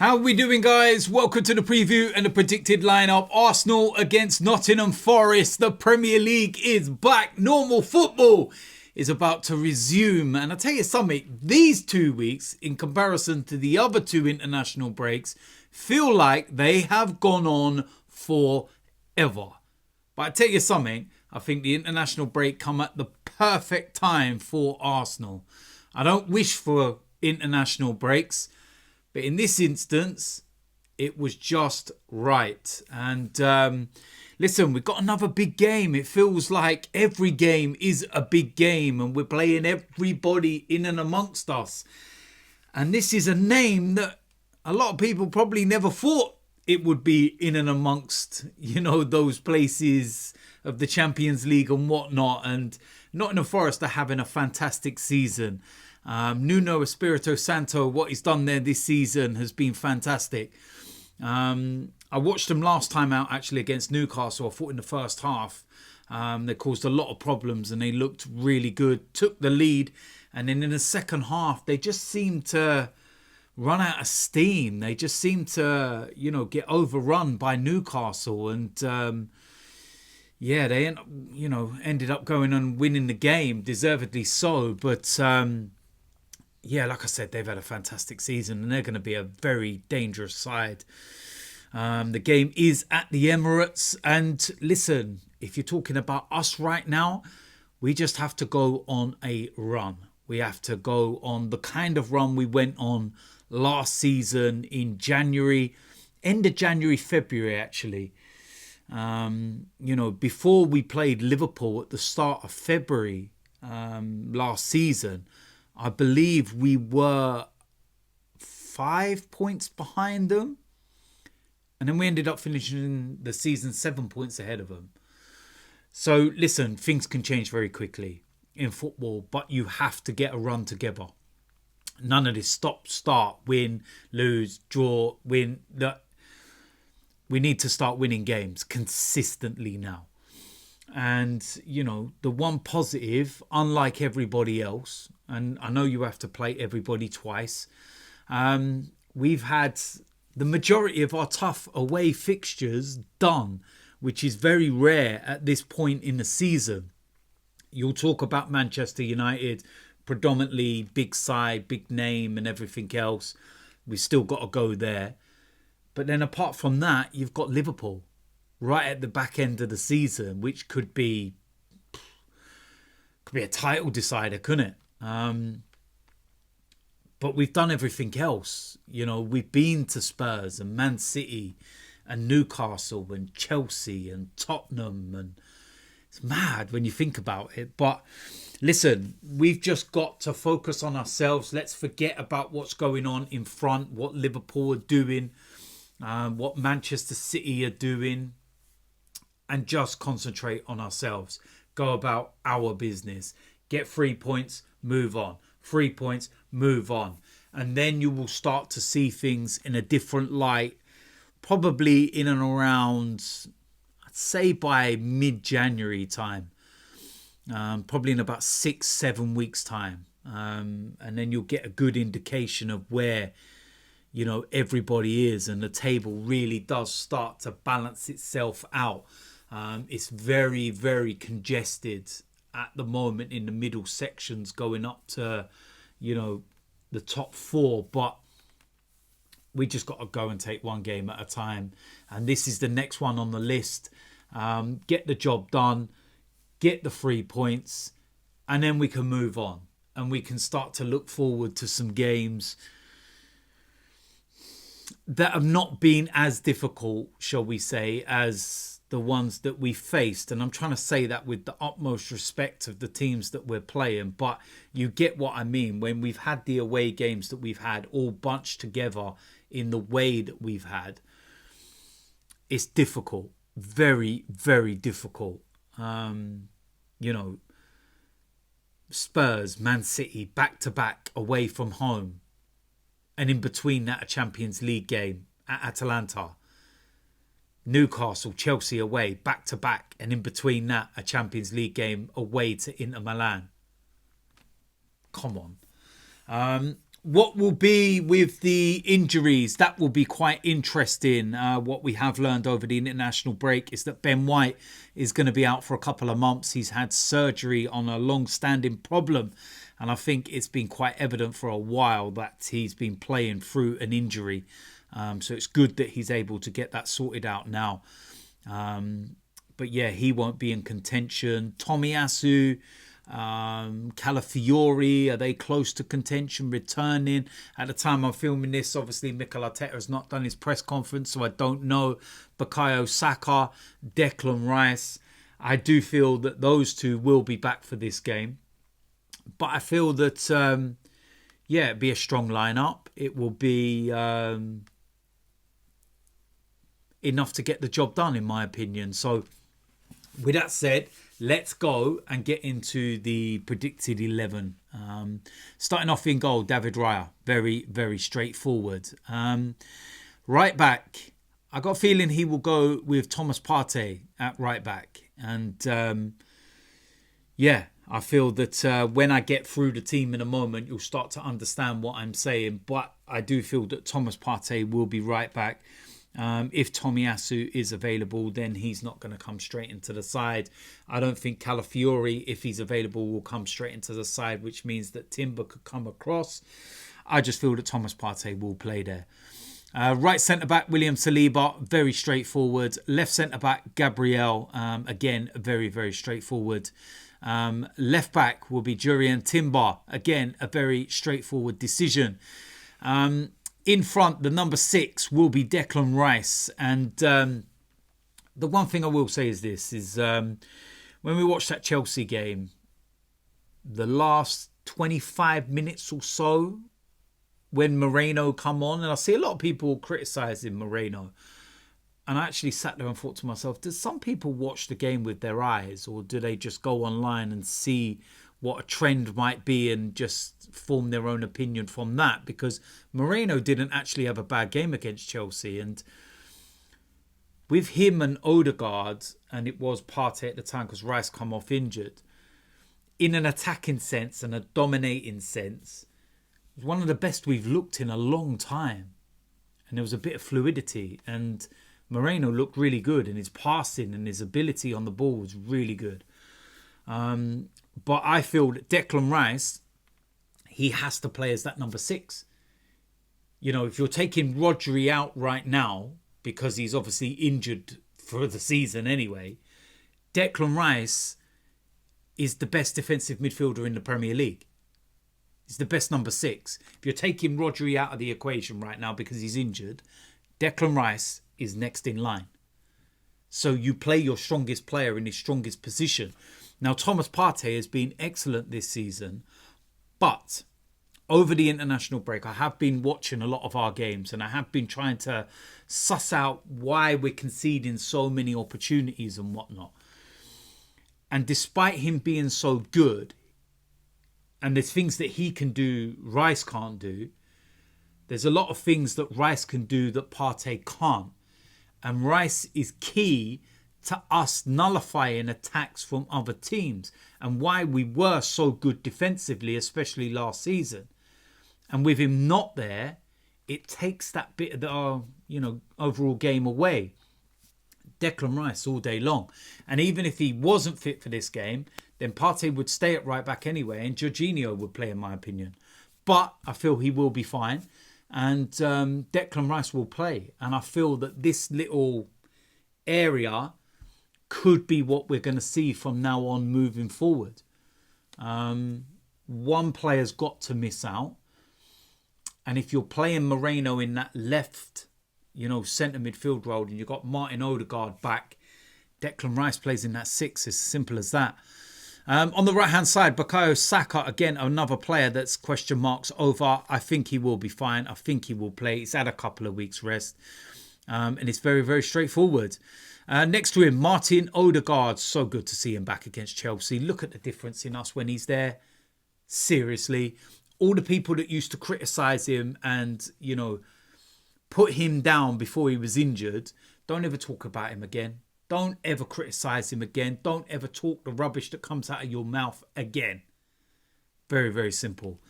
How are we doing, guys? Welcome to the preview and the predicted lineup. Arsenal against Nottingham Forest. The Premier League is back. Normal football is about to resume. And I'll tell you something, these 2 weeks, in comparison to the other two international breaks, feel like they have gone on forever. But I tell you something, I think the international break come at the perfect time for Arsenal. I don't wish for international breaks, but in this instance, it was just right. And listen, we've got another big game. It feels like every game is a big game and we're playing everybody in and amongst us. And this is a name that a lot of people probably never thought it would be in and amongst, those places of the Champions League and whatnot. And Nottingham Forest are having a fantastic season. Nuno Espirito Santo, what he's done there this season has been fantastic. I watched them last time out actually against Newcastle. I thought in the first half they caused a lot of problems and they looked really good, took the lead, and then in the second half they just seemed to run out of steam. They just seemed to get overrun by Newcastle, and they ended up going and winning the game, deservedly so. But like I said, they've had a fantastic season and they're going to be a very dangerous side. The game is at the Emirates. And listen, if you're talking about us right now, we just have to go on a run. We have to go on the kind of run we went on last season in January, end of January, February, actually. Before we played Liverpool at the start of February last season, I believe we were 5 points behind them. And then we ended up finishing the season 7 points ahead of them. So listen, things can change very quickly in football, but you have to get a run together. None of this stop, start, win, lose, draw, win. We need to start winning games consistently now. And, the one positive, unlike everybody else, and I know you have to play everybody twice, we've had the majority of our tough away fixtures done, which is very rare at this point in the season. You'll talk about Manchester United, predominantly big side, big name and everything else. We've still got to go there. But then apart from that, you've got Liverpool right at the back end of the season, which could be a title decider, couldn't it? But we've done everything else. We've been to Spurs and Man City and Newcastle and Chelsea and Tottenham, and it's mad when you think about it. But listen, we've just got to focus on ourselves. Let's forget about what's going on in front, what Liverpool are doing, what Manchester City are doing, and just concentrate on ourselves. Go about our business. Get 3 points, move on. 3 points, move on. And then you will start to see things in a different light, probably in and around, I'd say by mid-January time. Probably in about 6-7 weeks time. And then you'll get a good indication of where everybody is, and the table really does start to balance itself out. It's very, very congested at the moment in the middle sections going up to, the top four. But we just got to go and take one game at a time. And this is the next one on the list. Get the job done, get the 3 points, and then we can move on. And we can start to look forward to some games that have not been as difficult, shall we say, as the ones that we faced. And I'm trying to say that with the utmost respect of the teams that we're playing, but you get what I mean. When we've had the away games that we've had all bunched together in the way that we've had, it's difficult. Very, very difficult. Spurs, Man City, back-to-back away from home. And in between that, a Champions League game at Atalanta. Newcastle, Chelsea away, back-to-back. And in between that, a Champions League game away to Inter Milan. Come on. What will be with the injuries? That will be quite interesting. What we have learned over the international break is that Ben White is going to be out for a couple of months. He's had surgery on a long-standing problem. And I think it's been quite evident for a while that he's been playing through an injury. So it's good that he's able to get that sorted out now. But yeah, he won't be in contention. Tomiyasu, Calafiori, are they close to contention returning? At the time I'm filming this, obviously Mikel Arteta has not done his press conference, so I don't know. Bukayo Saka, Declan Rice, I do feel that those two will be back for this game. But I feel that, it'd be a strong lineup. It will be enough to get the job done, in my opinion. So with that said, let's go and get into the predicted 11. Starting off in goal, David Raya. Very, very straightforward. Right back, I got a feeling he will go with Thomas Partey at right back. And I feel that when I get through the team in a moment, you'll start to understand what I'm saying. But I do feel that Thomas Partey will be right back. If Tomiyasu is available, then he's not going to come straight into the side. I don't think Calafiori, if he's available, will come straight into the side, which means that Timber could come across. I just feel that Thomas Partey will play there. Right centre-back, William Saliba, very straightforward. Left centre-back, Gabriel, again, very, very straightforward. Left-back will be Jurriën Timber, again, a very straightforward decision. In front, the number 6 will be Declan Rice. And the one thing I will say is this, is when we watched that Chelsea game, the last 25 minutes or so, when Moreno come on, and I see a lot of people criticising Moreno, and I actually sat there and thought to myself, do some people watch the game with their eyes, or do they just go online and see what a trend might be and just form their own opinion from that? Because Moreno didn't actually have a bad game against Chelsea. And with him and Odegaard, and it was Partey at the time because Rice come off injured, in an attacking sense and a dominating sense, it was one of the best we've looked in a long time. And there was a bit of fluidity. And Moreno looked really good, and his passing and his ability on the ball was really good. But I feel that Declan Rice, he has to play as that number 6. You know, if you're taking Rodri out right now, because he's obviously injured for the season anyway, Declan Rice is the best defensive midfielder in the Premier League. He's the best number 6. If you're taking Rodri out of the equation right now because he's injured, Declan Rice is next in line. So you play your strongest player in his strongest position. Now, Thomas Partey has been excellent this season, but over the international break, I have been watching a lot of our games, and I have been trying to suss out why we're conceding so many opportunities and whatnot. And despite him being so good, and there's things that he can do Rice can't do, there's a lot of things that Rice can do that Partey can't. And Rice is key to us nullifying attacks from other teams, and why we were so good defensively, especially last season. And with him not there, it takes that bit of the overall game away. Declan Rice all day long. And even if he wasn't fit for this game, then Partey would stay at right back anyway, and Jorginho would play, in my opinion. But I feel he will be fine, and Declan Rice will play. And I feel that this little area could be what we're going to see from now on moving forward. One player's got to miss out. And if you're playing Moreno in that left, centre midfield role, and you've got Martin Odegaard back, Declan Rice plays in that 6. It's as simple as that. On the right-hand side, Bukayo Saka, again, another player that's question marks over. I think he will be fine. I think he will play. He's had a couple of weeks rest. And it's very, very straightforward. Next to him, Martin Odegaard. So good to see him back against Chelsea. Look at the difference in us when he's there. Seriously. All the people that used to criticise him and, put him down before he was injured, don't ever talk about him again. Don't ever criticise him again. Don't ever talk the rubbish that comes out of your mouth again. Very, very simple.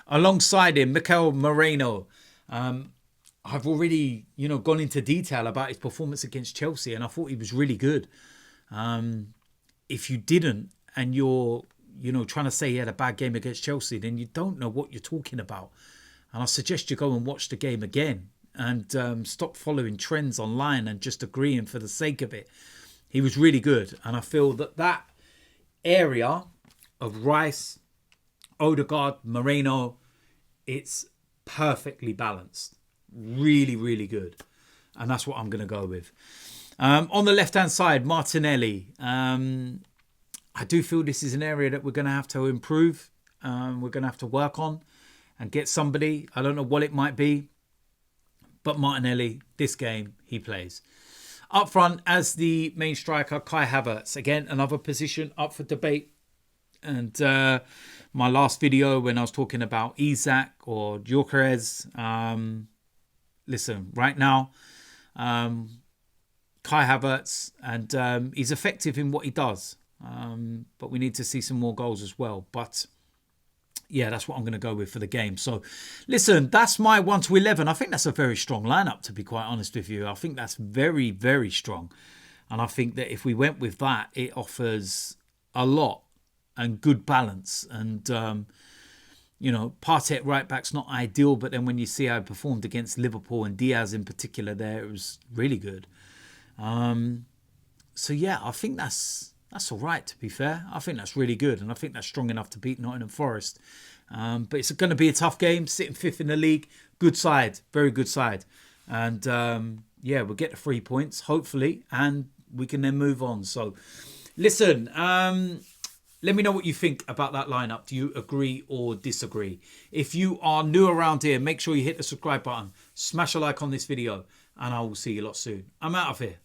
Alongside him, Mikel Moreno. I've already, gone into detail about his performance against Chelsea, and I thought he was really good. If you didn't, and you're, trying to say he had a bad game against Chelsea, then you don't know what you're talking about. And I suggest you go and watch the game again and stop following trends online and just agreeing for the sake of it. He was really good. And I feel that area of Rice, Odegaard, Moreno, it's perfectly balanced. Really, really good. And that's what I'm going to go with. On the left-hand side, Martinelli. I do feel this is an area that we're going to have to improve. We're going to have to work on and get somebody. I don't know what it might be. But Martinelli, this game, he plays. Up front, as the main striker, Kai Havertz. Again, another position up for debate. And my last video when I was talking about Isak or Gyökeres, listen, right now, Kai Havertz, and he's effective in what he does. But we need to see some more goals as well. But yeah, that's what I'm going to go with for the game. So, listen, that's my 1 to 11. I think that's a very strong lineup, to be quite honest with you. I think that's very, very strong. And I think that if we went with that, it offers a lot and good balance. And, Partey at right back's not ideal, but then when you see how he performed against Liverpool and Diaz in particular there, it was really good. So, yeah, I think that's all right, to be fair. I think that's really good, and I think that's strong enough to beat Nottingham Forest. But it's going to be a tough game, sitting 5th in the league. Good side, very good side. And, we'll get the 3 points, hopefully, and we can then move on. So, listen, let me know what you think about that lineup. Do you agree or disagree? If you are new around here, make sure you hit the subscribe button, smash a like on this video, and I will see you lot soon. I'm out of here.